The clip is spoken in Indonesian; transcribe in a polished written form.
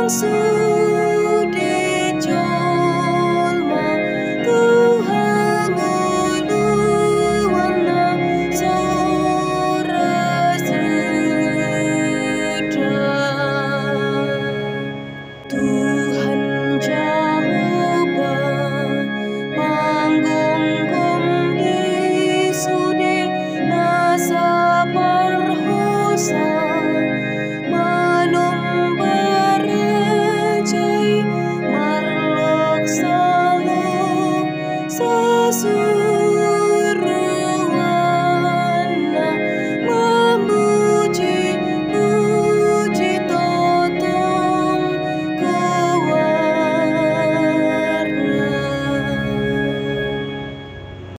sude jolma Tuhan uluwana sora sudah Tuhan Jehovah panggungkum di sude nasa parhosa marlok salong sesu